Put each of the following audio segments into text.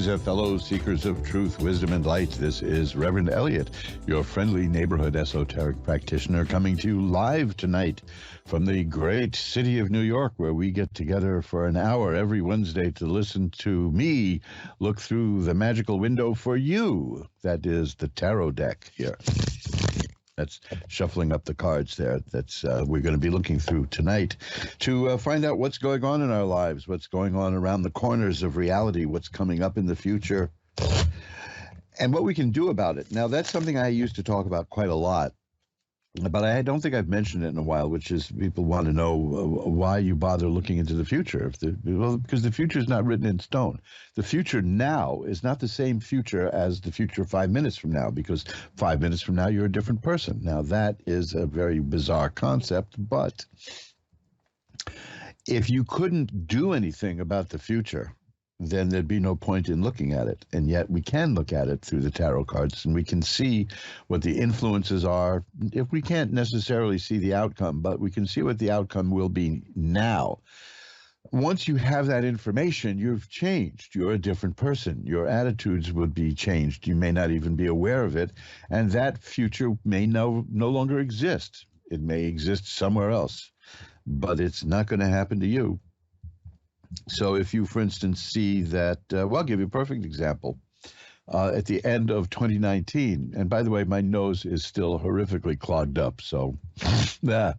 Greetings, fellow seekers of truth, wisdom, and light. This is Reverend Eliot, your friendly neighborhood esoteric practitioner, coming to you live tonight from the great city of New York, where we get together for an hour every Wednesday to listen to me look through the magical window for you. That is the tarot deck here. That's shuffling up the cards there. That's we're going to be looking through tonight to find out what's going on in our lives, what's going on around the corners of reality, what's coming up in the future, and what we can do about it. Now, that's something I used to talk about quite a lot, but I don't think I've mentioned it in a while, which is people want to know why you bother looking into the future. Because the future is not written in stone. The future now is not the same future as the future 5 minutes from now, because 5 minutes from now, you're a different person. Now, that is a very bizarre concept, but if you couldn't do anything about the future, then there'd be no point in looking at it. And yet we can look at it through the tarot cards, and we can see what the influences are. If we can't necessarily see the outcome, but we can see what the outcome will be now. Once you have that information, you've changed. You're a different person. Your attitudes would be changed. You may not even be aware of it. And that future may no longer exist. It may exist somewhere else, but it's not going to happen to you. So if you, for instance, see that, well, I'll give you a perfect example. At the end of 2019, and by the way, my nose is still horrifically clogged up, so I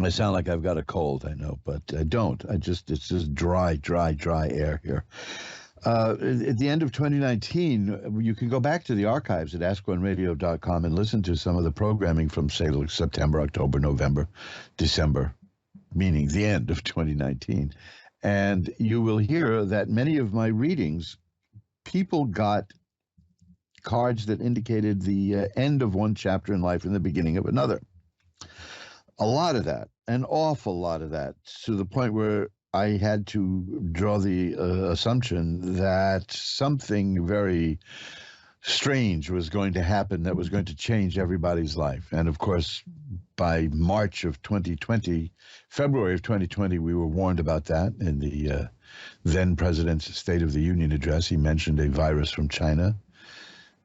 sound like I've got a cold, I know, but I don't. It's just dry air here. At the end of 2019, you can go back to the archives at AskOneRadio.com and listen to some of the programming from, say, September, October, November, December, meaning the end of 2019. And you will hear that many of my readings, people got cards that indicated the end of one chapter in life and the beginning of another. A lot of that, an awful lot of that, to the point where I had to draw the assumption that something very strange was going to happen that was going to change everybody's life. And of course, by March of 2020, February of 2020, we were warned about that in the then president's State of the Union address. He mentioned a virus from China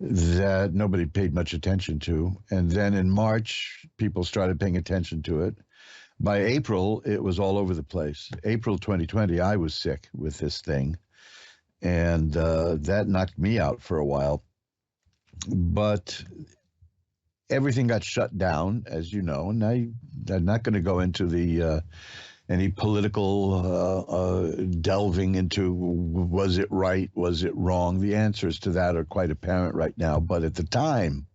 that nobody paid much attention to. And then in March, people started paying attention to it. By April, it was all over the place. April 2020, I was sick with this thing, and that knocked me out for a while. But everything got shut down, as you know, and I'm not going to go into the any political delving into was it right, was it wrong. The answers to that are quite apparent right now. But at the time,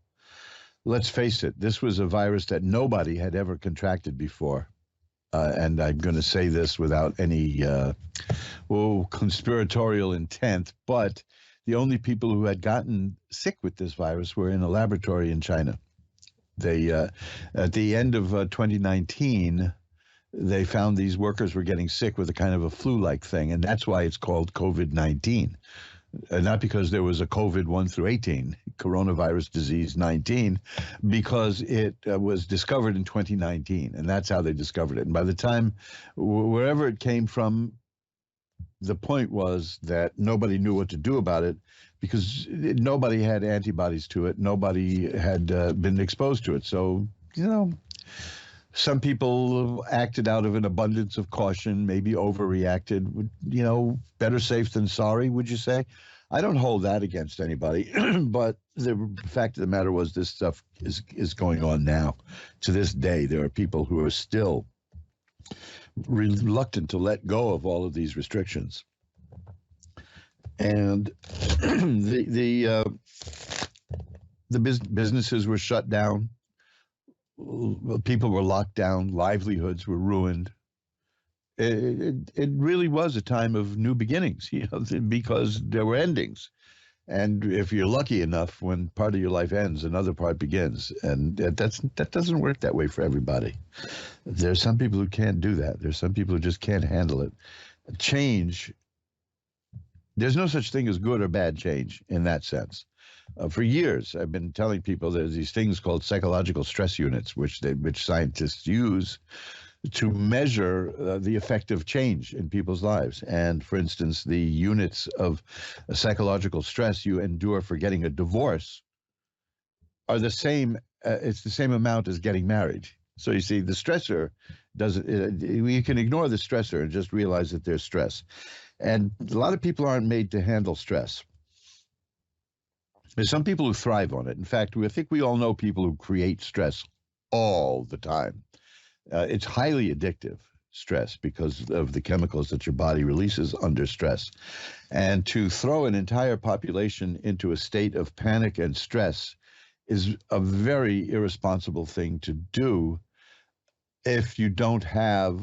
let's face it, this was a virus that nobody had ever contracted before. And I'm going to say this without any conspiratorial intent, but the only people who had gotten sick with this virus were in a laboratory in China. They, at the end of 2019, they found these workers were getting sick with a kind of a flu-like thing, and that's why it's called COVID-19. Not because there was a COVID 1 through 18, coronavirus disease 19, because it was discovered in 2019, and that's how they discovered it. And by the time, wherever it came from, the point was that nobody knew what to do about it because nobody had antibodies to it. Nobody had been exposed to it. So, some people acted out of an abundance of caution, maybe overreacted, better safe than sorry, would you say? I don't hold that against anybody, but the fact of the matter was this stuff is going on now. To this day, there are people who are still reluctant to let go of all of these restrictions. And the businesses were shut down. People were locked down. Livelihoods were ruined. It really was a time of new beginnings, because there were endings. And if you're lucky enough, when part of your life ends, another part begins. And that doesn't work that way for everybody. There's some people who can't do that. There's some people who just can't handle it. Change, there's no such thing as good or bad change in that sense. For years, I've been telling people there's these things called psychological stress units, which scientists use to measure the effect of change in people's lives. And for instance, the units of psychological stress you endure for getting a divorce are the same. It's the same amount as getting married. So you see, the stressor doesn't. You can ignore the stressor and just realize that there's stress. And a lot of people aren't made to handle stress. There's some people who thrive on it. In fact, I think we all know people who create stress all the time. It's highly addictive, stress, because of the chemicals that your body releases under stress. And to throw an entire population into a state of panic and stress is a very irresponsible thing to do if you don't have,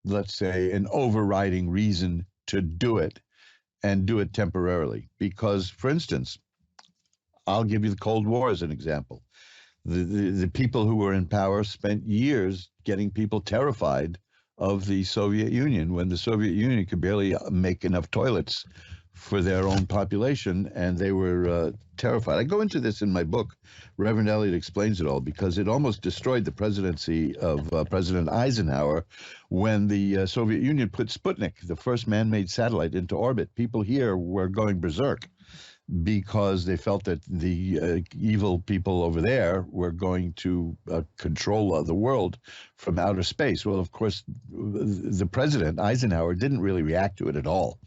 let's say, an overriding reason to do it, and do it temporarily. Because, for instance, I'll give you the Cold War as an example. The people who were in power spent years getting people terrified of the Soviet Union, when the Soviet Union could barely make enough toilets for their own population, and they were terrified. I go into this in my book. Reverend Eliot explains it all, because it almost destroyed the presidency of President Eisenhower when the Soviet Union put Sputnik, the first man-made satellite, into orbit. People here were going berserk because they felt that the evil people over there were going to control the world from outer space. Well, of course, the president, Eisenhower, didn't really react to it at all,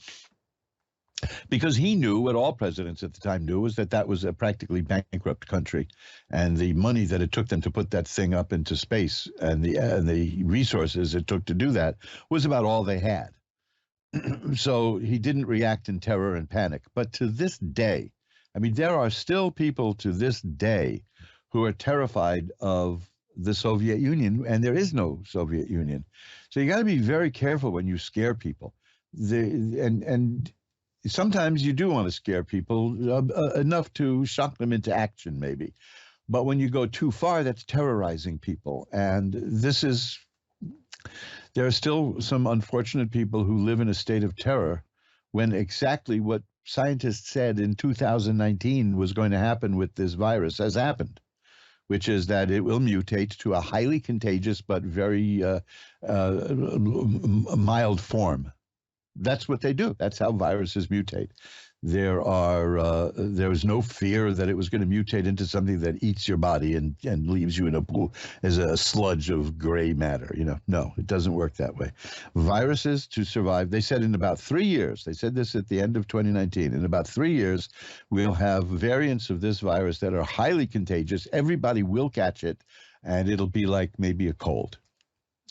because he knew what all presidents at the time knew, was that that was a practically bankrupt country, and the money that it took them to put that thing up into space, and the resources it took to do that, was about all they had. So he didn't react in terror and panic. But to this day, I mean, there are still people to this day who are terrified of the Soviet Union, and there is no Soviet Union. So you got to be very careful when you scare people. And sometimes you do want to scare people enough to shock them into action, maybe. But when you go too far, that's terrorizing people. And there are still some unfortunate people who live in a state of terror when exactly what scientists said in 2019 was going to happen with this virus has happened, which is that it will mutate to a highly contagious but very mild form. That's what they do. That's how viruses mutate. There is no fear that it was going to mutate into something that eats your body and leaves you in a pool as a sludge of gray matter. No, it doesn't work that way. Viruses, to survive, they said in about 3 years, they said this at the end of 2019, in about 3 years, we'll have variants of this virus that are highly contagious. Everybody will catch it, and it'll be like maybe a cold.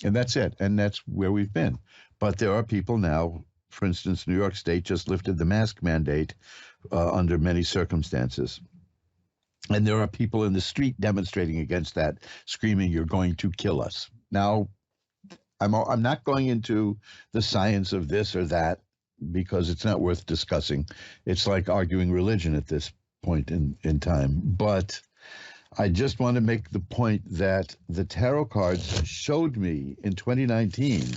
And that's it. And that's where we've been. But there are people now. For instance, New York State just lifted the mask mandate under many circumstances. And there are people in the street demonstrating against that, screaming, "You're going to kill us." Now, I'm not going into the science of this or that, because it's not worth discussing. It's like arguing religion at this point in time. But I just want to make the point that the tarot cards showed me in 2019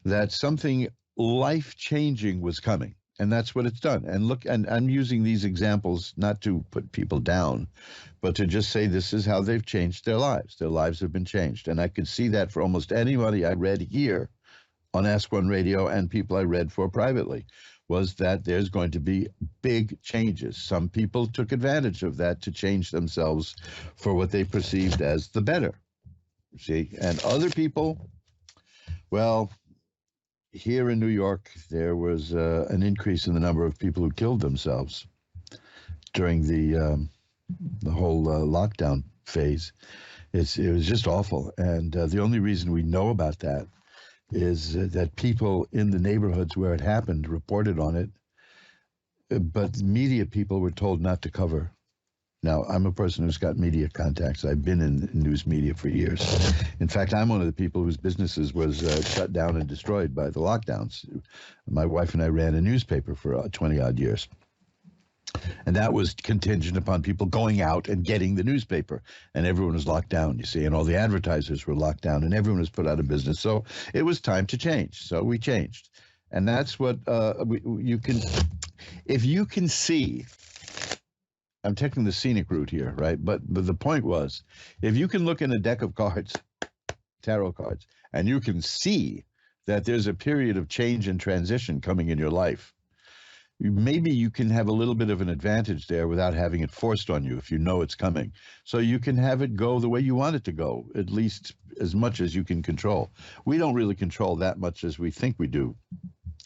that something life-changing was coming, and that's what it's done. And look, and I'm using these examples not to put people down, but to just say this is how they've changed their lives. Their lives have been changed, and I could see that for almost anybody I read here on Ask One Radio and people I read for privately, was that there's going to be big changes. Some people took advantage of that to change themselves for what they perceived as the better, see, and other people, well, here in New York, there was an increase in the number of people who killed themselves during the whole lockdown phase. It was just awful. And the only reason we know about that is that people in the neighborhoods where it happened reported on it, but media people were told not to cover. Now, I'm a person who's got media contacts. I've been in news media for years. In fact, I'm one of the people whose businesses was shut down and destroyed by the lockdowns. My wife and I ran a newspaper for 20-odd years. And that was contingent upon people going out and getting the newspaper. And everyone was locked down, you see, and all the advertisers were locked down, and everyone was put out of business. So it was time to change. So we changed. And that's what you can, if you can see, I'm taking the scenic route here, right? But the point was, if you can look in a deck of cards, tarot cards, and you can see that there's a period of change and transition coming in your life, maybe you can have a little bit of an advantage there without having it forced on you if you know it's coming. So you can have it go the way you want it to go, at least as much as you can control. We don't really control that much as we think we do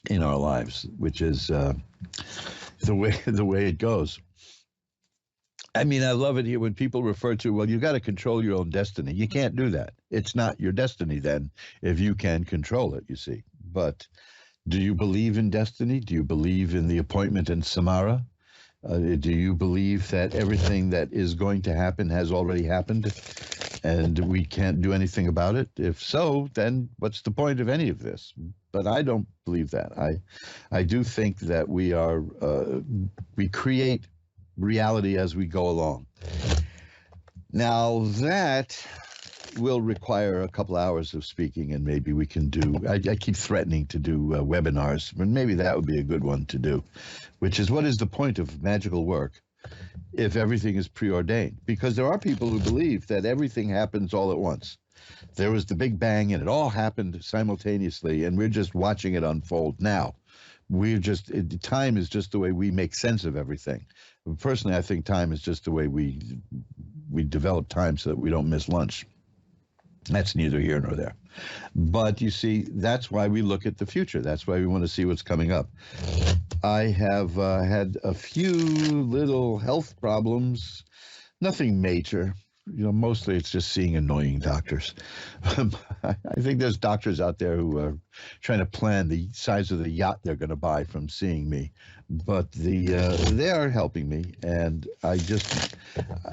in our lives, which is the way it goes. I mean, I love it here when people refer to, well, you got to control your own destiny. You can't do that. It's not your destiny then if you can control it, you see. But do you believe in destiny? Do you believe in the appointment in Samara? Do you believe that everything that is going to happen has already happened and we can't do anything about it? If so, then what's the point of any of this? But I don't believe that. I do think that we create reality as we go along. Now that will require a couple hours of speaking, and maybe we can do, I keep threatening to do webinars, but maybe that would be a good one to do, which is, what is the point of magical work if everything is preordained? Because there are people who believe that everything happens all at once. There was the Big Bang and it all happened simultaneously, and we're just watching it unfold now. Time is just the way we make sense of everything. Personally, I think time is just the way we develop time so that we don't miss lunch. That's neither here nor there. But you see, that's why we look at the future. That's why we want to see what's coming up. I have had a few little health problems, nothing major. Mostly it's just seeing annoying doctors. I think there's doctors out there who are trying to plan the size of the yacht they're going to buy from seeing me. But they are helping me, and I just,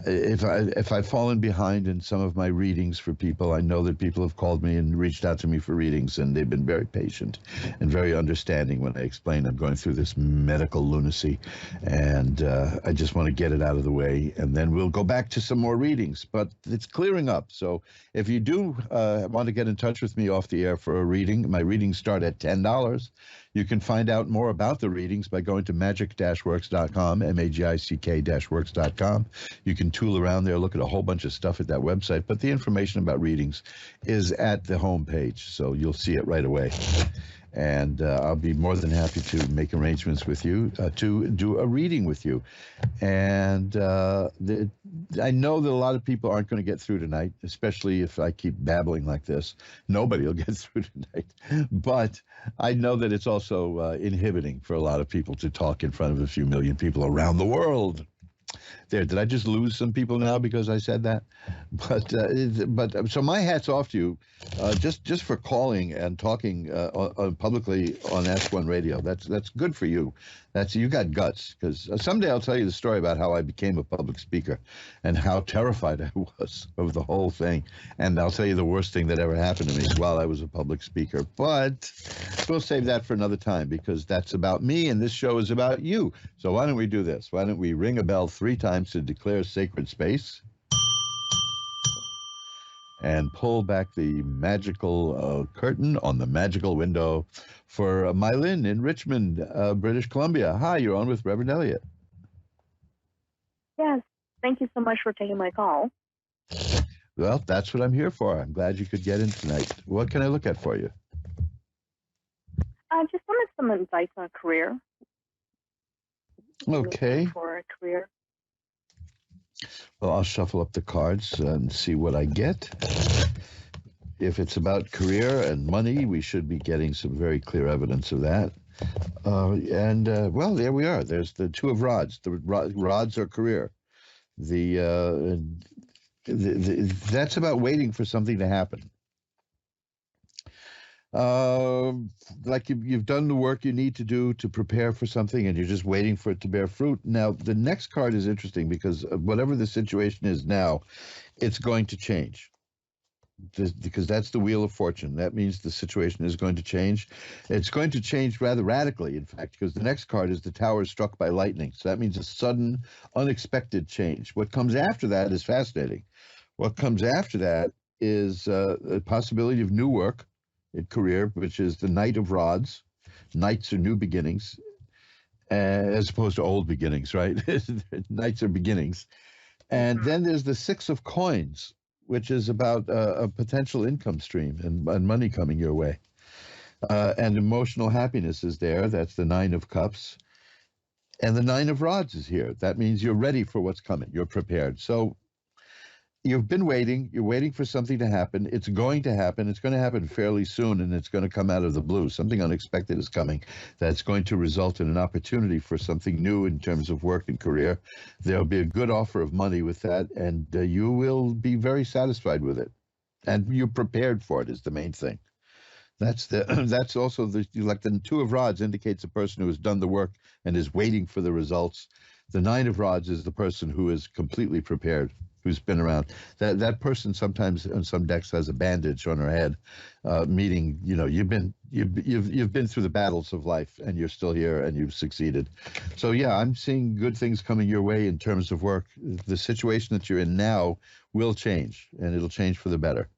if I've fallen behind in some of my readings for people, I know that people have called me and reached out to me for readings, and they've been very patient and very understanding when I explain I'm going through this medical lunacy, and I just want to get it out of the way, and then we'll go back to some more readings. But it's clearing up. So if you do want to get in touch with me off the air for a reading, my readings start at $10. You can find out more about the readings by going to magic-works.com, magick-works.com. You can tool around there, look at a whole bunch of stuff at that website, but the information about readings is at the home page, so you'll see it right away. And I'll be more than happy to make arrangements with you to do a reading with you. And I know that a lot of people aren't going to get through tonight, especially if I keep babbling like this. Nobody will get through tonight. But I know that it's also inhibiting for a lot of people to talk in front of a few million people around the world. There, did I just lose some people now because I said that? But so my hat's off to you, just for calling and talking publicly on Ask One Radio. That's good for you. You got guts, because someday I'll tell you the story about how I became a public speaker and how terrified I was of the whole thing. And I'll tell you the worst thing that ever happened to me while I was a public speaker. But we'll save that for another time, because that's about me and this show is about you. So why don't we do this? Why don't we ring a bell 3 times to declare sacred space and pull back the magical curtain on the magical window for Mylin in Richmond, British Columbia. Hi, you're on with Reverend Eliot. Yes, thank you so much for taking my call. Well, that's what I'm here for. I'm glad you could get in tonight. What can I look at for you? I just wanted some advice on a career. Okay. For a career. Well, I'll shuffle up the cards and see what I get. If it's about career and money, we should be getting some very clear evidence of that. Well, there we are. There's the 2 of rods. The rods are career. That's about waiting for something to happen. Like you've done the work you need to do to prepare for something, and you're just waiting for it to bear fruit. Now, the next card is interesting, because whatever the situation is now, it's going to change. Because that's the Wheel of Fortune. That means the situation is going to change. It's going to change rather radically, in fact, because the next card is the Tower struck by lightning. So that means a sudden, unexpected change. What comes after that is fascinating. What comes after that is a possibility of new work in career, which is the Knight of Rods. Knights are new beginnings, as opposed to old beginnings, right? Knights are beginnings. And then there's the 6 of Coins, which is about a potential income stream and money coming your way. And emotional happiness is there. That's the Nine of Cups. And the Nine of Rods is here. That means you're ready for what's coming. You're prepared. So you've been waiting. You're waiting for something to happen. It's going to happen. It's going to happen fairly soon, and it's going to come out of the blue. Something unexpected is coming that's going to result in an opportunity for something new in terms of work and career. There'll be a good offer of money with that, and you will be very satisfied with it. And you're prepared for it is the main thing. That's also like the Two of Rods indicates a person who has done the work and is waiting for the results. The Nine of Rods is the person who is completely prepared, who's been around. That person sometimes on some decks has a bandage on her head, meaning you've been through the battles of life and you're still here and you've succeeded. So yeah, I'm seeing good things coming your way in terms of work. The situation that you're in now will change, and it'll change for the better.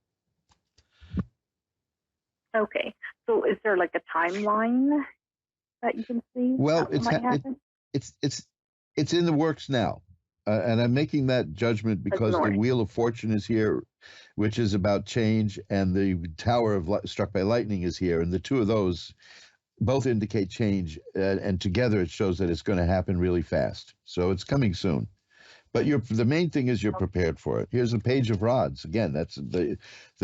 Okay. So is there like a timeline that you can see? Well, it's in the works now. And I'm making that judgment because the Wheel of Fortune is here, which is about change, and the Tower of Struck by Lightning is here. And the two of those both indicate change. And together it shows that it's going to happen really fast. So it's coming soon. But the main thing is you're prepared for it. Here's a Page of Rods. Again, that's the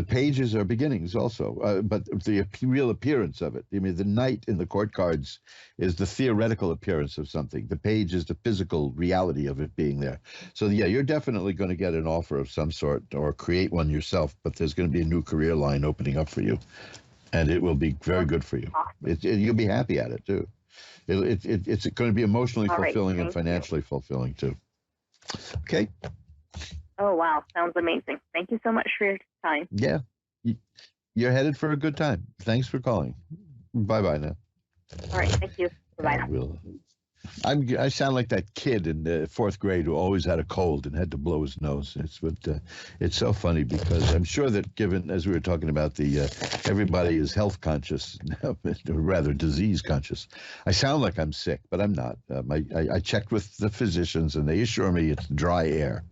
pages are beginnings also, but the real appearance of it. I mean, the Knight in the court cards is the theoretical appearance of something. The page is the physical reality of it being there. So yeah, you're definitely going to get an offer of some sort or create one yourself, but there's going to be a new career line opening up for you, and it will be very good for you. You'll be happy at it too. It's going to be emotionally fulfilling and financially fulfilling too. Okay. Oh, wow. Sounds amazing. Thank you so much for your time. Yeah. You're headed for a good time. Thanks for calling. Bye-bye now. All right. Thank you. Bye-bye now. I sound like that kid in the fourth grade who always had a cold and had to blow his nose. It's so funny because I'm sure that given, as we were talking about, everybody is health conscious, rather disease conscious. I sound like I'm sick, but I'm not. I checked with the physicians and they assure me it's dry air.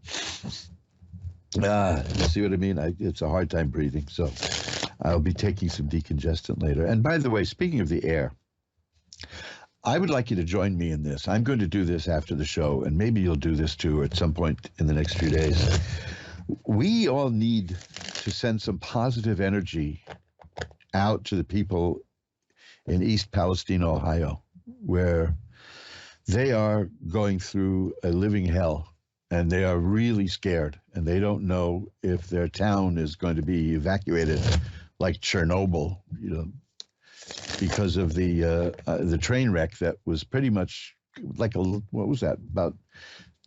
You see what I mean? It's a hard time breathing, so I'll be taking some decongestant later. And by the way, speaking of the air, I would like you to join me in this. I'm going to do this after the show, and maybe you'll do this too at some point in the next few days. We all need to send some positive energy out to the people in East Palestine, Ohio, where they are going through a living hell, and they are really scared, and they don't know if their town is going to be evacuated like Chernobyl, because of the train wreck that was pretty much like what was that? About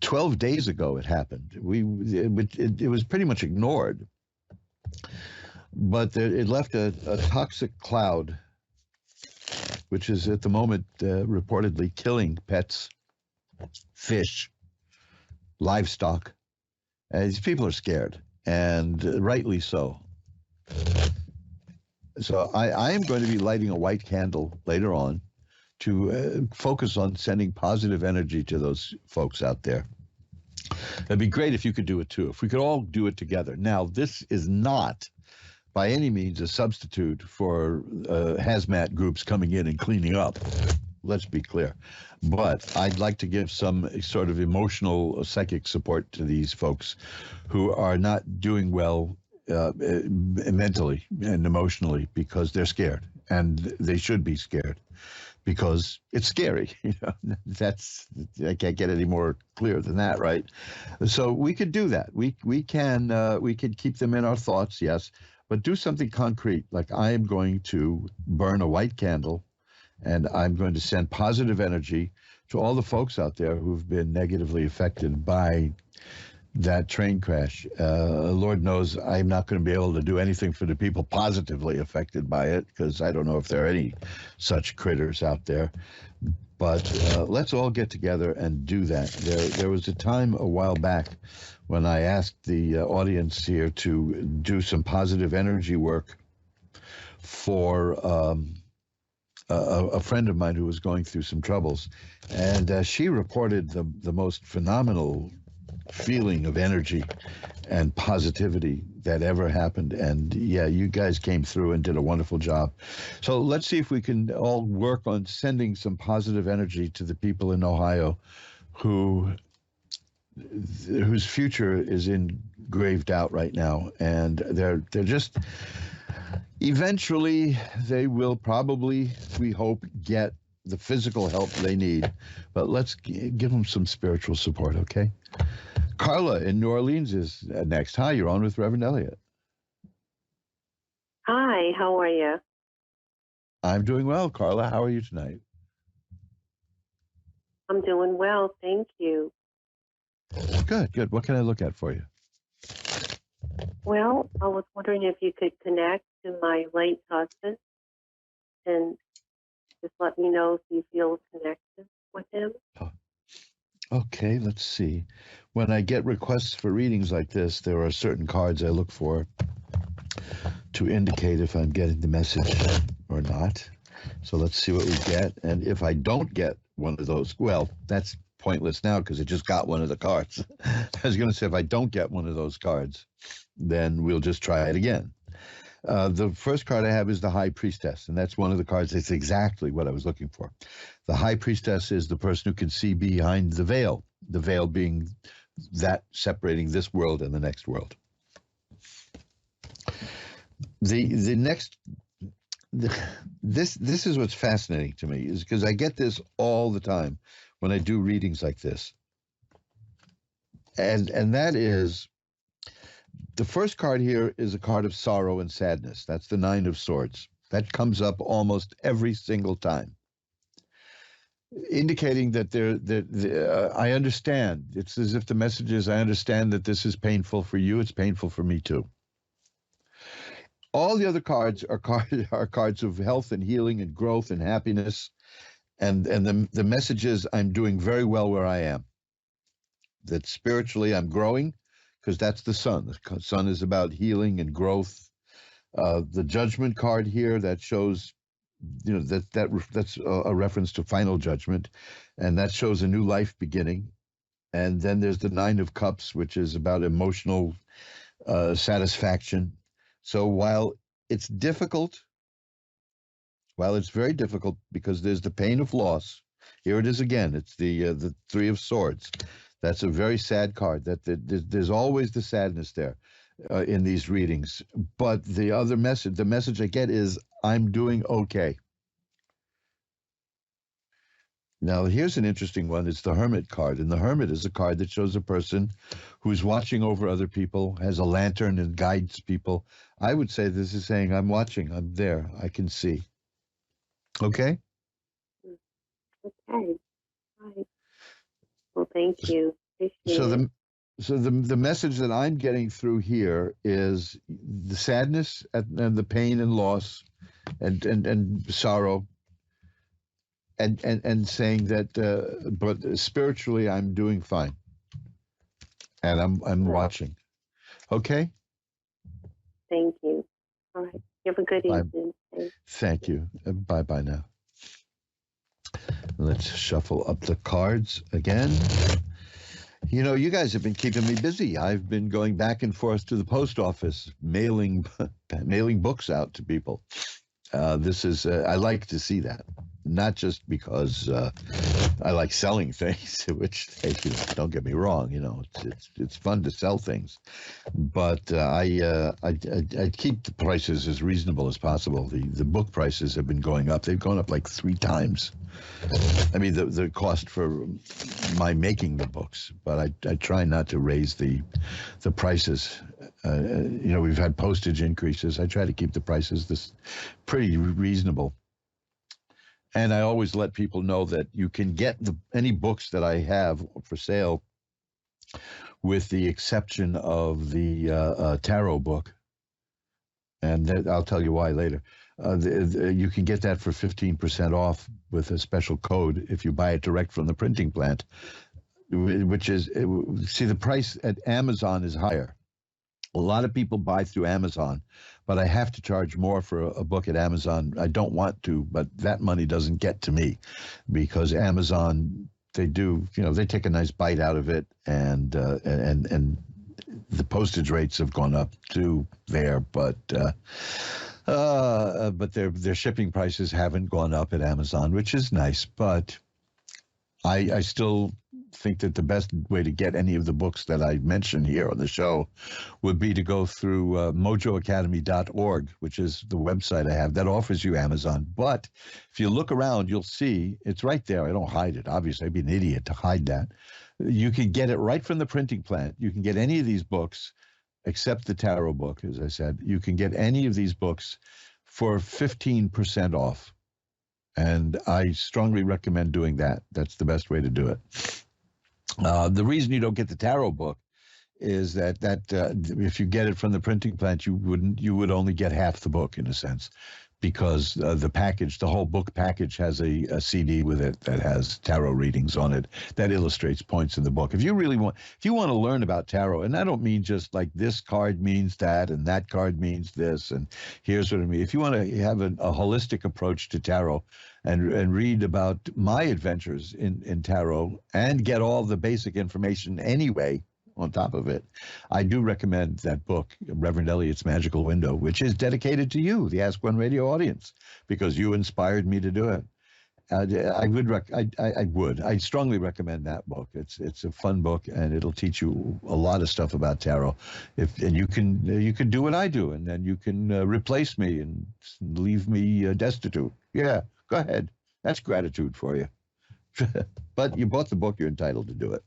12 days ago it happened. It was pretty much ignored, but it left a toxic cloud, which is at the moment reportedly killing pets, fish, livestock. These people are scared, and rightly so. So I am going to be lighting a white candle later on to focus on sending positive energy to those folks out there. It'd be great if you could do it too, if we could all do it together. Now, this is not by any means a substitute for hazmat groups coming in and cleaning up. Let's be clear. But I'd like to give some sort of emotional, psychic support to these folks who are not doing well mentally and emotionally because they're scared, and they should be scared because it's scary. I can't get any more clear than that, right? So we could do that. We could keep them in our thoughts, yes, but do something concrete. Like I am going to burn a white candle, and I'm going to send positive energy to all the folks out there who've been negatively affected by that train crash. Lord knows I'm not going to be able to do anything for the people positively affected by it because I don't know if there are any such critters out there. But let's all get together and do that. There was a time a while back when I asked the audience here to do some positive energy work for a friend of mine who was going through some troubles. And she reported the most phenomenal feeling of energy and positivity that ever happened. And yeah, you guys came through and did a wonderful job. So let's see if we can all work on sending some positive energy to the people in Ohio who whose future is in grave doubt right now, and they're just eventually they will probably, we hope, get the physical help they need, but let's give them some spiritual support. Okay, Carla in New Orleans is next. Hi, you're on with Reverend Eliot. Hi, how are you? I'm doing well. Carla, how are you tonight? I'm doing well, thank you. Good. What can I look at for you? Well, I was wondering if you could connect to my late husband and just let me know if you feel connected with him. Oh, okay, let's see. When I get requests for readings like this, there are certain cards I look for to indicate if I'm getting the message or not. So let's see what we get. And if I don't get one of those, well, that's pointless now because I just got one of the cards. I was going to say if I don't get one of those cards, then we'll just try it again. The first card I have is the High Priestess, and that's one of the cards that's exactly what I was looking for. The High Priestess is the person who can see behind the veil being that separating this world and the next world. This is what's fascinating to me, is because I get this all the time when I do readings like this. And that is, the first card here is a card of sorrow and sadness. That's the Nine of Swords. That comes up almost every single time, indicating that I understand. It's as if the message is, I understand that this is painful for you. It's painful for me too. All the other cards are cards of health and healing and growth and happiness. And the message is, I'm doing very well where I am. That spiritually I'm growing, because that's the sun. The sun is about healing and growth. The Judgment card here, that shows, that's a reference to final judgment, and that shows a new life beginning. And then there's the Nine of Cups, which is about emotional satisfaction. So while it's difficult, while it's very difficult because there's the pain of loss, here it is again. It's the Three of Swords. That's a very sad card. There's always the sadness there in these readings. But the message I get is, I'm doing okay. Now, here's an interesting one. It's the Hermit card. And the Hermit is a card that shows a person who's watching over other people, has a lantern and guides people. I would say this is saying, I'm watching, I'm there, I can see. Okay? Okay. Right. Well, thank you. Appreciate So the message that I'm getting through here is the sadness and the pain and loss and sorrow, and saying that, but spiritually I'm doing fine, and I'm watching. Okay. Thank you. All right. You have a good evening. Thank you. Bye now. Let's shuffle up the cards again. You know, you guys have been keeping me busy. I've been going back and forth to the post office, mailing books out to people. I like to see that, not just because I like selling things, which, don't get me wrong, it's fun to sell things, but I keep the prices as reasonable as possible. The book prices have been going up. They've gone up like 3 times. I mean, the cost for my making the books, but I try not to raise the prices. We've had postage increases. I try to keep the prices pretty reasonable. And I always let people know that you can get any books that I have for sale, with the exception of the tarot book. And I'll tell you why later. You can get that for 15% off with a special code if you buy it direct from the printing plant, which is, see, the price at Amazon is higher. A lot of people buy through Amazon, but I have to charge more for a book at Amazon. I don't want to, but that money doesn't get to me because Amazon they do, they take a nice bite out of it, and the postage rates have gone up too there, but their shipping prices haven't gone up at Amazon, which is nice. But I still think that the best way to get any of the books that I mentioned here on the show would be to go through mojoacademy.org, which is the website I have that offers you Amazon. But if you look around, you'll see it's right there. I don't hide it. Obviously, I'd be an idiot to hide that. You can get it right from the printing plant. You can get any of these books, except the tarot book, as I said. You can get any of these books for 15% off. And I strongly recommend doing that. That's the best way to do it. The reason you don't get the tarot book is that if you get it from the printing plant, you would only get half the book in a sense, because the whole book package has a CD with it that has tarot readings on it that illustrates points in the book. If you want to learn about tarot, and I don't mean just like this card means that and that card means this and here's what I mean. If you want to have a holistic approach to tarot and read about my adventures in tarot and get all the basic information anyway, on top of it, I do recommend that book, Reverend Eliot's Magical Window, which is dedicated to you, the Ask One Radio audience, because you inspired me to do it. I strongly recommend that book. It's a fun book, and it'll teach you a lot of stuff about tarot. And you can do what I do, and then you can replace me and leave me destitute. Yeah, go ahead. That's gratitude for you. But you bought the book, you're entitled to do it.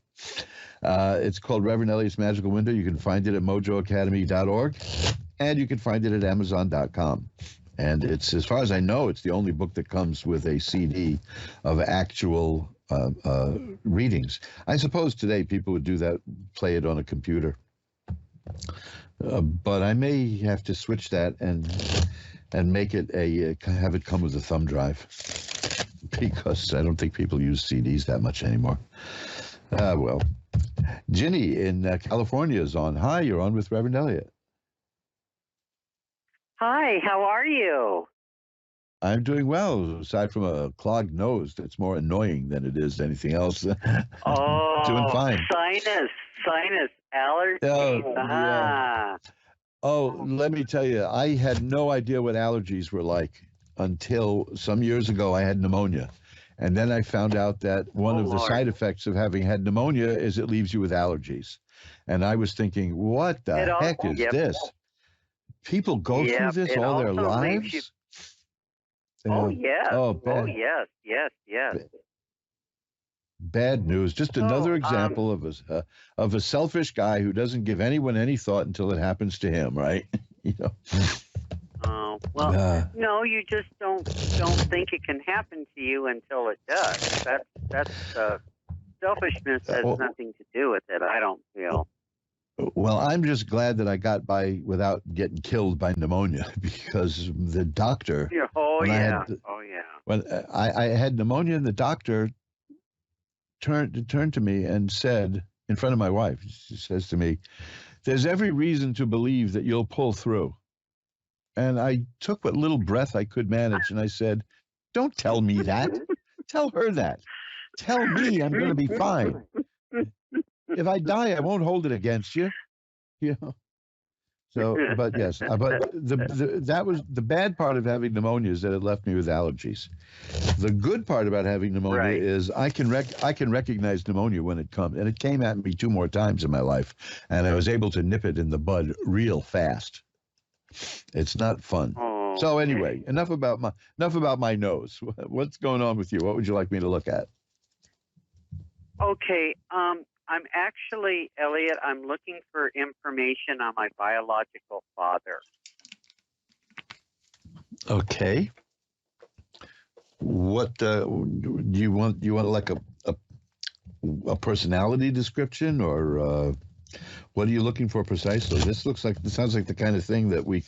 It's called Reverend Eliot's Magical Window. You can find it at mojoacademy.org, and you can find it at amazon.com. And it's, as far as I know, it's the only book that comes with a CD of actual readings. I suppose today people would do that, play it on a computer. But I may have to switch that and make it have it come with a thumb drive, because I don't think people use CDs that much anymore. Well, Ginny in California is on. Hi, you're on with Reverend Eliot. Hi, how are you? I'm doing well, aside from a clogged nose that's more annoying than it is anything else. Oh, doing fine. Sinus allergy. Yeah. Oh, let me tell you, I had no idea what allergies were like until some years ago. I had pneumonia. And then I found out that one of the side effects of having had pneumonia is it leaves you with allergies. And I was thinking, what the heck is this? People go through this all their lives? Oh, yes. Oh, bad. Oh, yes. Bad news. Just another example of a selfish guy who doesn't give anyone any thought until it happens to him, right? No, you just don't think it can happen to you until it does. That's selfishness has nothing to do with it, I don't feel. Well, I'm just glad that I got by without getting killed by pneumonia, because the doctor. When I had pneumonia, and the doctor turned to me and said, in front of my wife, she says to me, "There's every reason to believe that you'll pull through." And I took what little breath I could manage, and I said, "Don't tell me that. Tell her that. Tell me I'm going to be fine. If I die, I won't hold it against you." So, but yes, but that was the bad part of having pneumonia, is that it left me with allergies. The good part about having pneumonia is I can recognize pneumonia when it comes, and it came at me 2 more times in my life, and I was able to nip it in the bud real fast. It's not fun. So anyway, enough about my nose. What's going on with you? What would you like me to look at? Okay, I'm actually, Eliot, I'm looking for information on my biological father. Okay. What do you want? Do you want like a personality description, or what are you looking for precisely? This sounds like the kind of thing that we'd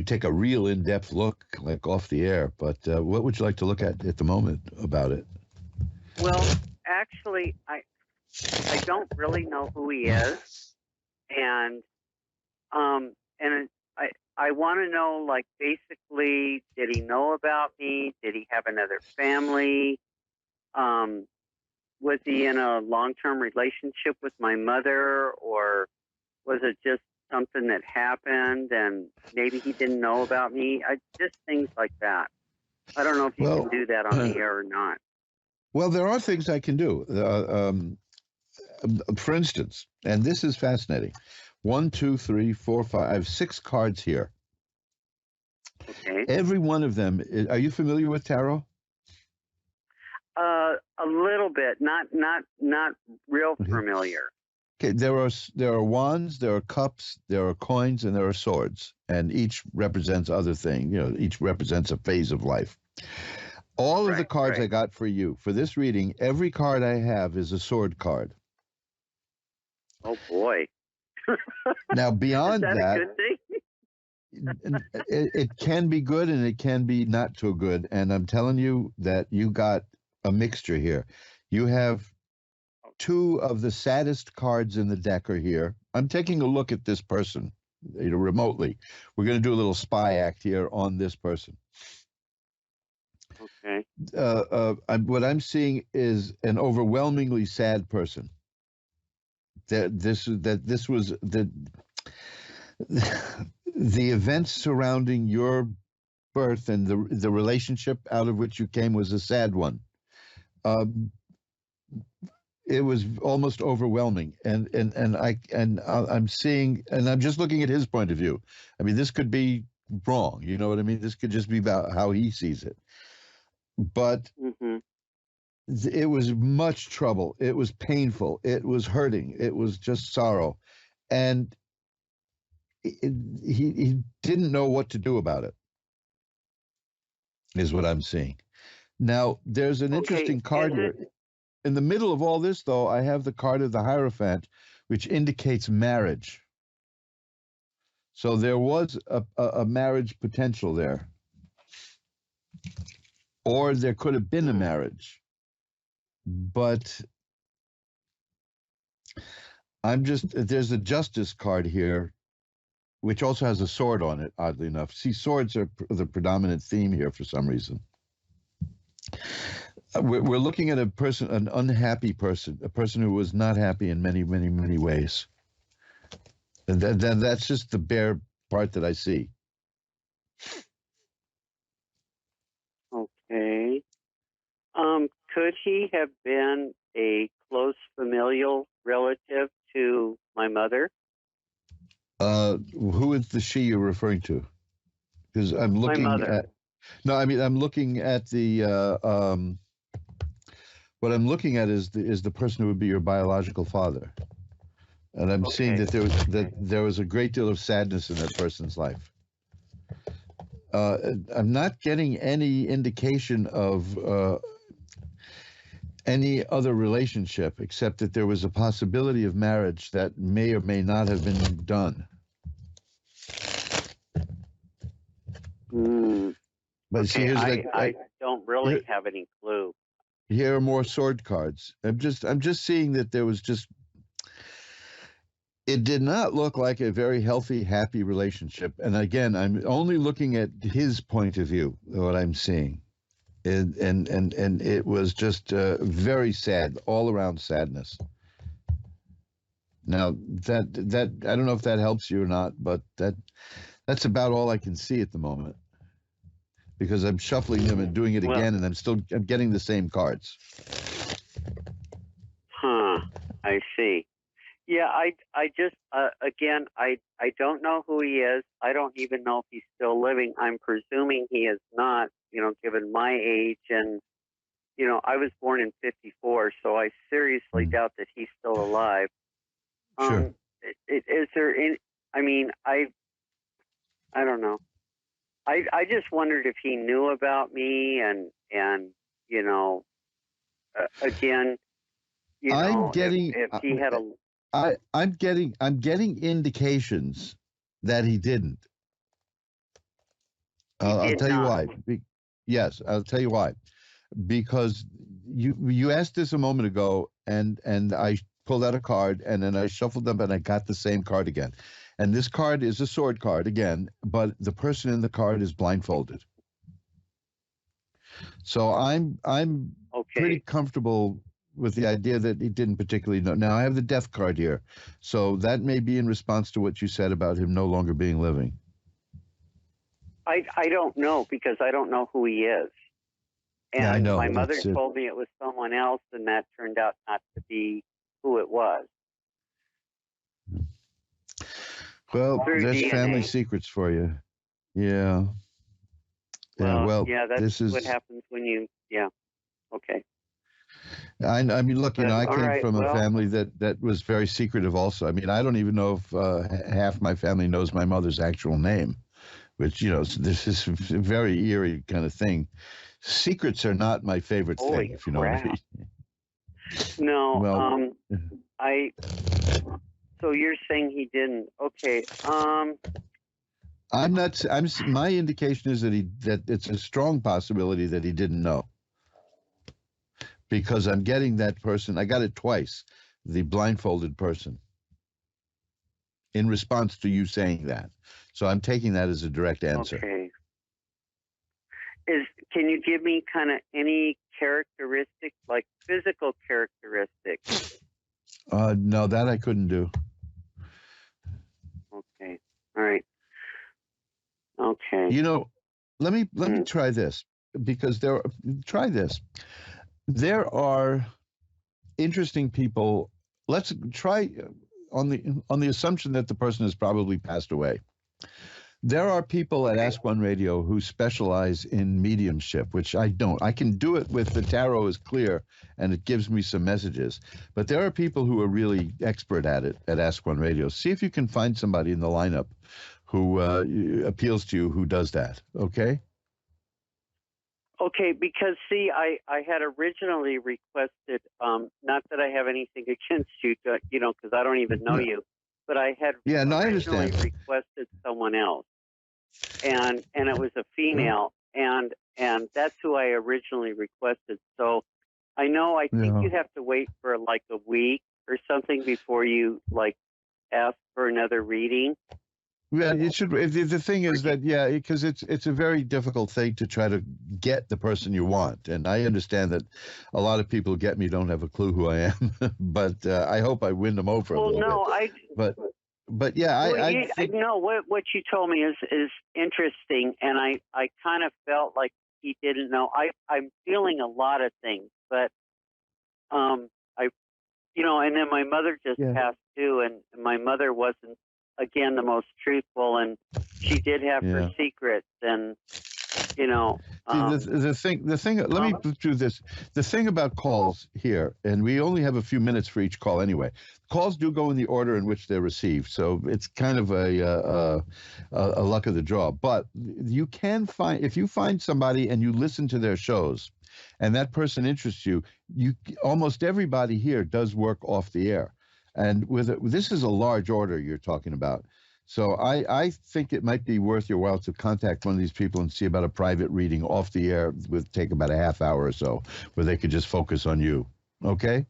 take a real in-depth look, like off the air. But what would you like to look at the moment about it? Well, actually, I don't really know who he is, and I want to know, like, basically, did he know about me? Did he have another family? Was he in a long-term relationship with my mother, or was it just something that happened and maybe he didn't know about me? Just things like that. I don't know if you can do that on the air or not. Well, there are things I can do. For instance, and this is fascinating. 1, 2, 3, 4, 5. I have 6 cards here. Okay. Every one of them. Are you familiar with tarot? A little bit, not real familiar. Okay, there are wands, there are cups, there are coins, and there are swords, and each represents other things. Each represents a phase of life. All of the cards I got for you for this reading, every card I have is a sword card. Oh boy! Now beyond is that a good thing? It can be good and it can be not so good, and I'm telling you that you got a mixture here. You have 2 of the saddest cards in the deck are here. I'm taking a look at this person, remotely. We're going to do a little spy act here on this person. Okay. What I'm seeing is an overwhelmingly sad person. This was the events surrounding your birth and the relationship out of which you came was a sad one. It was almost overwhelming, and I'm seeing, and I'm just looking at his point of view. I mean, this could be wrong. You know what I mean? This could just be about how he sees it. But it was much trouble. It was painful. It was hurting. It was just sorrow, and he didn't know what to do about it. Is what I'm seeing. Now, there's an interesting card here. In the middle of all this, though, I have the card of the Hierophant, which indicates marriage. So there was a marriage potential there. Or there could have been a marriage. But there's a Justice card here, which also has a sword on it, oddly enough. See, swords are the predominant theme here for some reason. We're looking at a person, an unhappy person, a person who was not happy in many, many, many ways. And that's just the bare part that I see. Okay. Could he have been a close familial relative to my mother? Who is the she you're referring to? Because I'm looking at. No, I mean I'm looking at the. What I'm looking at is the person who would be your biological father, and I'm seeing that there was a great deal of sadness in that person's life. I'm not getting any indication of any other relationship except that there was a possibility of marriage that may or may not have been done. But see, here's I don't really have any clue. Here are more sword cards. I'm just seeing that there was just. It did not look like a very healthy, happy relationship. And again, I'm only looking at his point of view, what I'm seeing. And it was just very sad, all around sadness. Now that I don't know if that helps you or not, but that's about all I can see at the moment. Because I'm shuffling them and doing it again, and I'm getting the same cards. I see. Yeah, I just again, I don't know who he is. I don't even know if he's still living. I'm presuming he is not, given my age, and I was born in '54, so I seriously doubt that he's still alive. Sure. Is there any? I mean, I don't know. I just wondered if he knew about me, and again, I'm getting if he had a. I'm getting indications that he didn't. I'll tell you why. Yes, I'll tell you why. Because you asked this a moment ago, and I pulled out a card, and then I shuffled them, and I got the same card again. And this card is a sword card again, but the person in the card is blindfolded. So I'm pretty comfortable with the idea that he didn't particularly know. Now I have the death card here, so that may be in response to what you said about him no longer being living. I don't know, because I don't know who he is. And yeah, I know. My mother told me it was someone else, and that turned out not to be who it was. Well, Through there's DNA. family secrets for you. Yeah. Well, yeah, that's what happens when you, okay. I mean, look, I came from a family that was very secretive also. I mean, I don't even know if half my family knows my mother's actual name, which, this is a very eerie kind of thing. Secrets are not my favorite thing, if you know what I mean. No, well, so you're saying he didn't. Okay. My indication is that it's a strong possibility that he didn't know. Because I'm getting that person, I got it twice, the blindfolded person, in response to you saying that. So I'm taking that as a direct answer. Okay. Can you give me kind of any characteristics, like physical characteristics? No, that I couldn't do. Okay. All right. Okay. Let me try this, because try this. There are interesting people. Let's try on the assumption that the person has probably passed away. There are people at Ask One Radio who specialize in mediumship, which I don't. I can do it with the tarot is clear, and it gives me some messages. But there are people who are really expert at it at Ask One Radio. See if you can find somebody in the lineup who appeals to you who does that, okay? Okay, because see, I had originally requested, not that I have anything against you, because I don't even know you, but I had originally requested someone else, and it was a female, and that's who I originally requested. So I think you have to wait for like a week or something before you ask for another reading. Yeah, it should. The thing is that, because it's a very difficult thing to try to get the person you want, and I understand that a lot of people who get me don't have a clue who I am, but I hope I win them over a little bit. But yeah, I think what you told me is interesting, and I kind of felt like he didn't know. I'm feeling a lot of things, but and then my mother just passed too, and my mother wasn't, again, the most truthful, and she did have her secrets, and the thing. Let me do this. The thing about calls here, and we only have a few minutes for each call anyway. Calls do go in the order in which they're received, so it's kind of a luck of the draw. But you can find, if you find somebody and you listen to their shows, and that person interests you, almost everybody here does work off the air. And this is a large order you're talking about. So I think it might be worth your while to contact one of these people and see about a private reading off the air. Would take about a half hour or so, where they could just focus on you. Okay?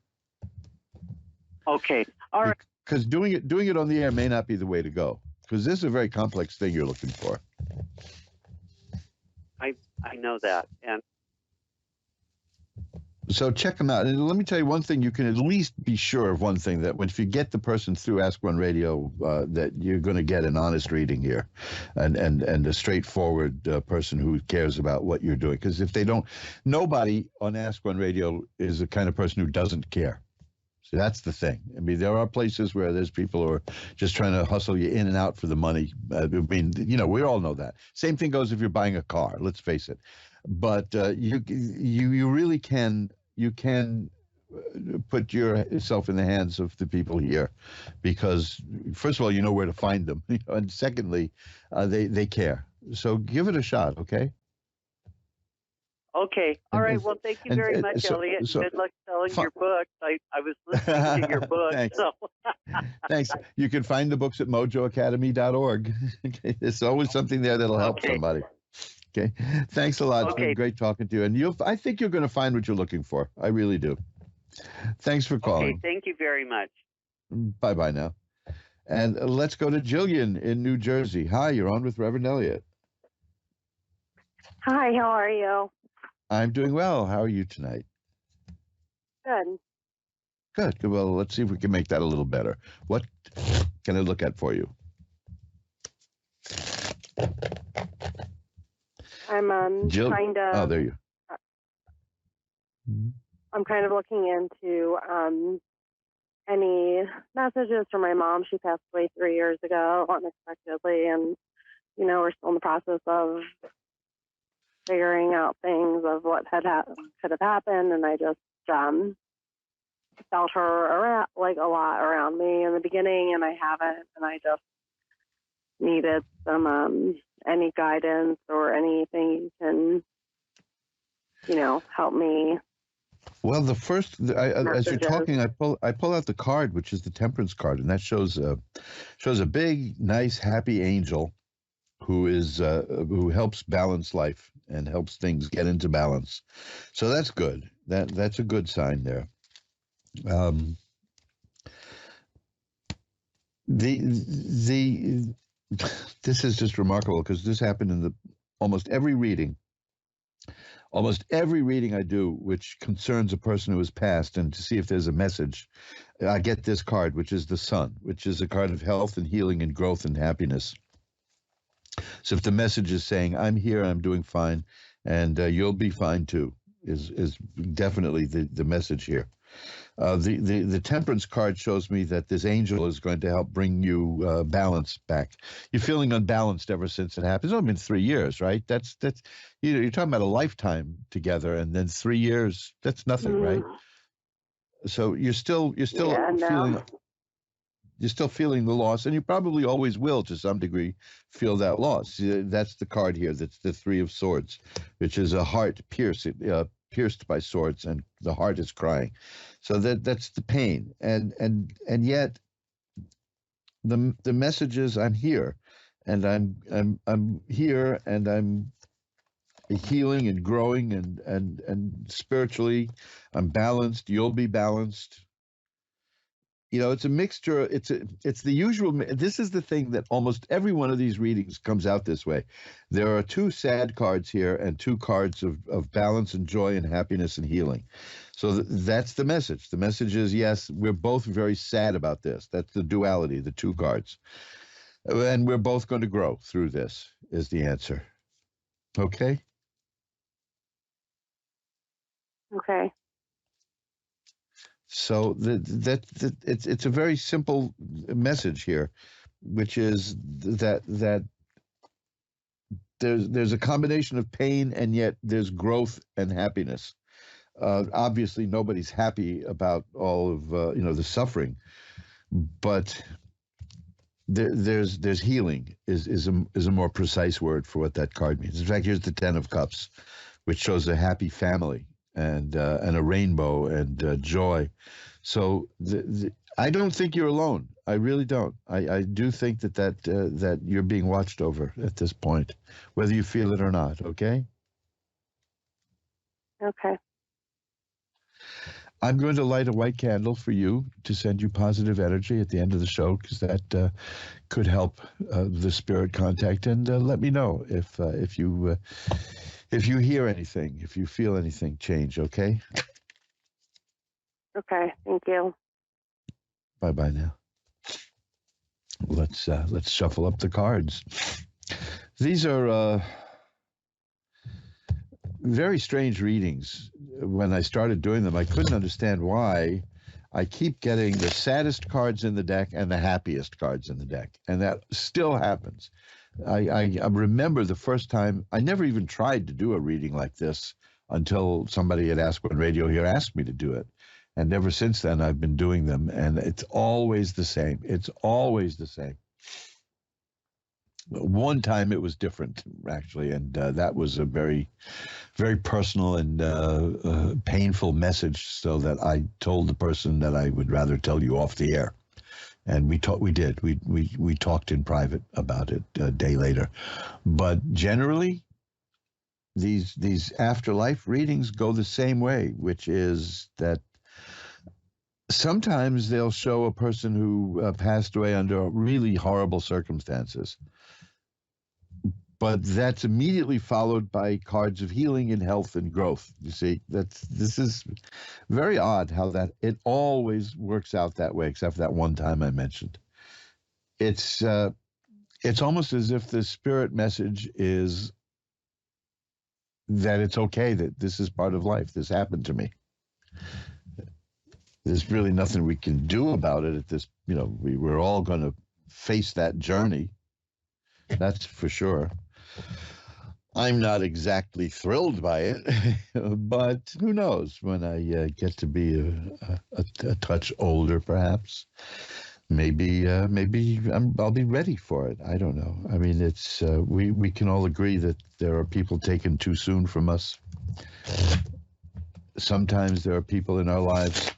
Okay. All right. Because doing it on the air may not be the way to go, because this is a very complex thing you're looking for. I know that. And so check them out. And let me tell you one thing, you can at least be sure of one thing, that if you get the person through Ask One Radio, that you're going to get an honest reading here and a straightforward person who cares about what you're doing. Because if they don't, nobody on Ask One Radio is the kind of person who doesn't care. So that's the thing. I mean, there are places where there's people who are just trying to hustle you in and out for the money. I mean, we all know that. Same thing goes if you're buying a car, let's face it. But you really can put yourself in the hands of the people here, because first of all, you know where to find them, and secondly, they care. So give it a shot, okay? Okay. All right. Well, thank you very much, Eliot. Good luck selling your book. I was listening to your book. Thanks. So. Thanks. You can find the books at mojoacademy.org. There's always something there that'll help somebody. Okay. Thanks a lot. It's been great talking to you. And I think you're going to find what you're looking for. I really do. Thanks for calling. Okay. Thank you very much. Bye-bye now. And let's go to Jillian in New Jersey. Hi, you're on with Reverend Eliot. Hi, how are you? I'm doing well. How are you tonight? Good. Good. Good. Well, let's see if we can make that a little better. What can I look at for you? I'm Jill? kind of. Oh, there you. I'm kind of looking into any messages from my mom. She passed away 3 years ago unexpectedly, and we're still in the process of figuring out things of what could have happened, and I just felt her around, like a lot around me in the beginning, and I haven't, and I just needed some any guidance or anything you can help me. Well, the first, as you're Messages. talking, I pull out the card, which is the Temperance card, and that shows a big, nice, happy angel who helps balance life and helps things get into balance. So that's good. That's a good sign there. The this is just remarkable because this happened in almost every reading I do, which concerns a person who has passed, and to see if there's a message, I get this card, which is the Sun, which is a card of health and healing and growth and happiness. So if the message is saying, I'm here, I'm doing fine, and you'll be fine too, is definitely the message here. The Temperance card shows me that this angel is going to help bring you balance back. You're feeling unbalanced ever since it happened. It's only been 3 years, right? That's you're talking about a lifetime together, and then 3 years. That's nothing, right? So you're still feeling. You're still feeling the loss, and you probably always will, to some degree, feel that loss. That's the card here. That's the Three of Swords, which is a heart pierced by swords, and the heart is crying. So that's the pain, and yet the message is, I'm here, and I'm here, and I'm healing and growing, and spiritually, I'm balanced. You'll be balanced. It's a mixture. It's the usual. This is the thing that almost every one of these readings comes out this way. There are 2 sad cards here and 2 cards of balance and joy and happiness and healing. So that's the message. The message is, yes, we're both very sad about this. That's the duality, the 2 cards. And we're both going to grow through this, is the answer. Okay? Okay. So it's a very simple message here, which is that there's a combination of pain, and yet there's growth and happiness. Obviously, nobody's happy about all of the suffering, but there's healing is a more precise word for what that card means. In fact, here's the 10 of Cups, which shows a happy family and a rainbow and joy. So I don't think you're alone. I really don't. I do think that you're being watched over at this point, whether you feel it or not. Okay. Okay. I'm going to light a white candle for you to send you positive energy at the end of the show, because that could help the spirit contact. And let me know if you hear anything, if you feel anything change. Okay. Okay. Thank you. Bye now. Let's shuffle up the cards. These are very strange readings. When I started doing them, I couldn't understand why I keep getting the saddest cards in the deck and the happiest cards in the deck, and that still happens. I remember the first time, I never even tried to do a reading like this until somebody at Ask One Radio here asked me to do it. And ever since then, I've been doing them, and it's always the same. It's always the same. One time it was different, actually, and that was a very, very personal and painful message, so that I told the person that I would rather tell you off the air. And we talked in private about it a day later. But generally, these afterlife readings go the same way, which is that Sometimes they'll show a person who passed away under really horrible circumstances, but that's immediately followed by cards of healing and health and growth. You see, this is very odd how that it always works out that way, except for that one time I mentioned. It's almost as if the spirit message is that it's okay, that this is part of life. This happened to me. There's really nothing we can do about it at this. We're all going to face that journey. That's for sure. I'm not exactly thrilled by it, but who knows when I get to be a touch older, perhaps. Maybe I'll be ready for it. I don't know. I mean, it's we can all agree that there are people taken too soon from us. Sometimes there are people in our lives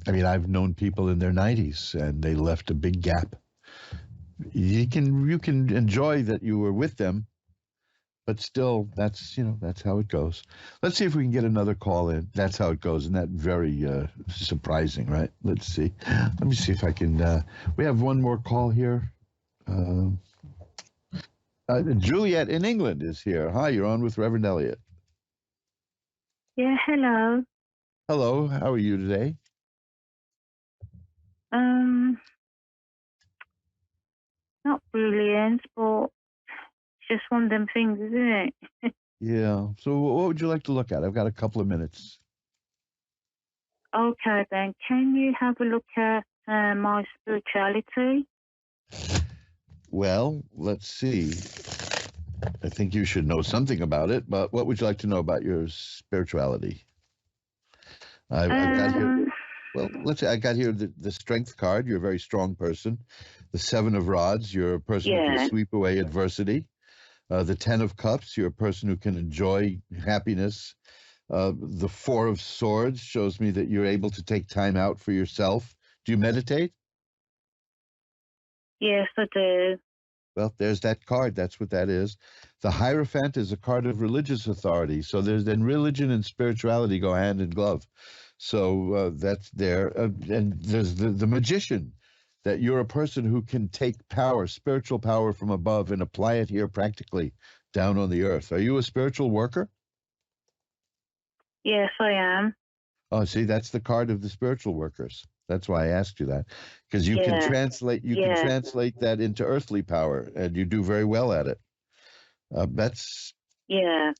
I've known people in their 90s and they left a big gap. You can enjoy that you were with them, but still, that's how it goes. Let's see if we can get another call in. That's how it goes. Isn't that very surprising, right? Let's see. Let me see if I can. We have one more call here. Juliet in England is here. Hi, you're on with Reverend Eliot. Yeah, hello. Hello, how are you today? Not brilliant, but it's just one of them things, isn't it? Yeah. So what would you like to look at? I've got a couple of minutes. Okay, then. Can you have a look at my spirituality? Well, let's see. I think you should know something about it, but what would you like to know about your spirituality? I got here. Well, let's say I got here the strength card. You're a very strong person. The 7 of rods. You're a person who can sweep away adversity. The 10 of cups. You're a person who can enjoy happiness. The 4 of swords shows me that you're able to take time out for yourself. Do you meditate? Yes, I do. Well, there's that card. That's what that is. The Hierophant is a card of religious authority. So then religion and spirituality go hand in glove. So that's there. And there's the Magician, that you're a person who can take power, spiritual power from above and apply it here practically down on the earth. Are you a spiritual worker? Yes, I am. Oh, see, that's the card of the spiritual workers. That's why I asked you that, because you can translate that into earthly power, and you do very well at it. That's what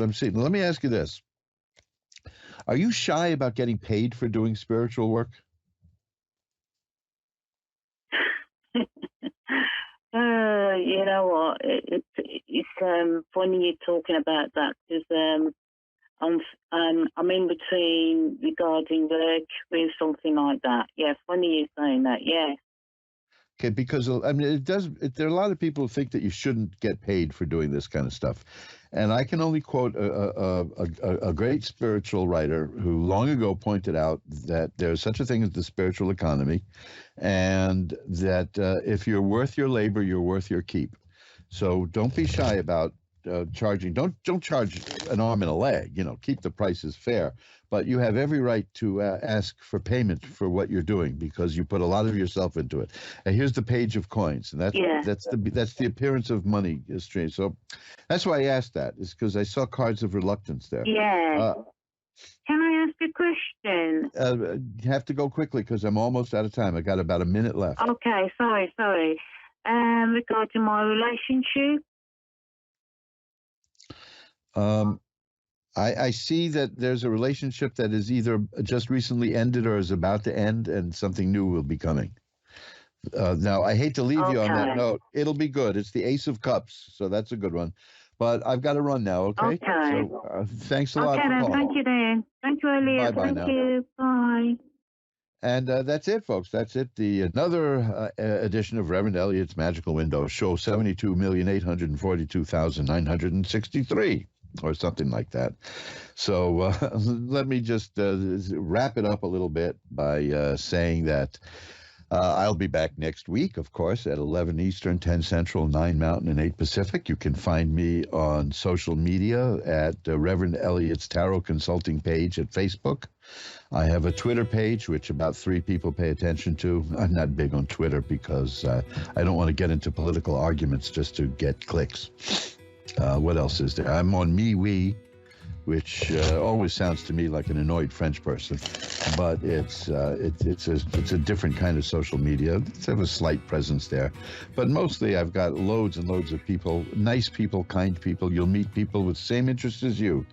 I'm seeing. Let me ask you this: are you shy about getting paid for doing spiritual work? You know what? It's funny you're talking about that, because I'm in between regarding work with something like that. Yeah, funny you saying that. Yeah. Okay, because I mean, there are a lot of people who think that you shouldn't get paid for doing this kind of stuff, and I can only quote a great spiritual writer who long ago pointed out that there's such a thing as the spiritual economy, and that if you're worth your labor, you're worth your keep. So don't be shy about charging. Don't charge an arm and a leg. Keep the prices fair. But you have every right to ask for payment for what you're doing, because you put a lot of yourself into it. And here's the page of coins, and that's the appearance of money stream. So that's why I asked that, is because I saw cards of reluctance there. Yeah. Can I ask a question? You have to go quickly because I'm almost out of time. I got about a minute left. Okay, sorry. Regarding my relationship. I see that there's a relationship that is either just recently ended or is about to end, and something new will be coming. Now, I hate to leave you on that note. It'll be good. It's the Ace of Cups, so that's a good one. But I've got to run now, okay? So thanks a lot for calling. Thank you, Dan. Thank you, Eliot. Bye-bye Thank you. Bye. And that's it, folks. That's it. Another edition of Reverend Eliot's Magical Window, show 72,842,963. Or something like that. So let me just wrap it up a little bit by saying that I'll be back next week, of course, at 11 Eastern, 10 Central, 9 Mountain, and 8 Pacific. You can find me on social media at Reverend Eliot's Tarot Consulting page at Facebook. I have a Twitter page, which about 3 people pay attention to. I'm not big on Twitter because I don't want to get into political arguments just to get clicks. What else is there? I'm on MeWe, which always sounds to me like an annoyed French person, but it's a different kind of social media. It's have a slight presence there, but mostly I've got loads and loads of people, nice people, kind people. You'll meet people with the same interests as you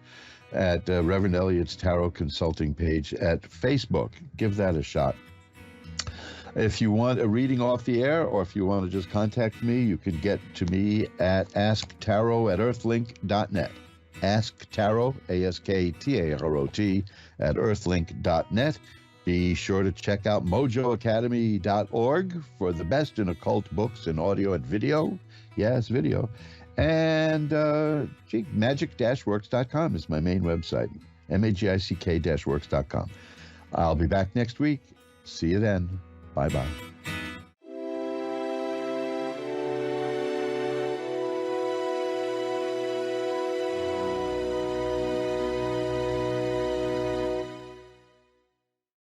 at Reverend Eliot's Tarot Consulting page at Facebook. Give that a shot. If you want a reading off the air, or if you want to just contact me, you can get to me at asktarot@earthlink.net. Ask Tarot, ASKTAROT, at earthlink.net. Be sure to check out mojoacademy.org for the best in occult books and audio and video. Yes, video. And magic-works.com is my main website. magick-works.com. I'll be back next week. See you then. Bye-bye.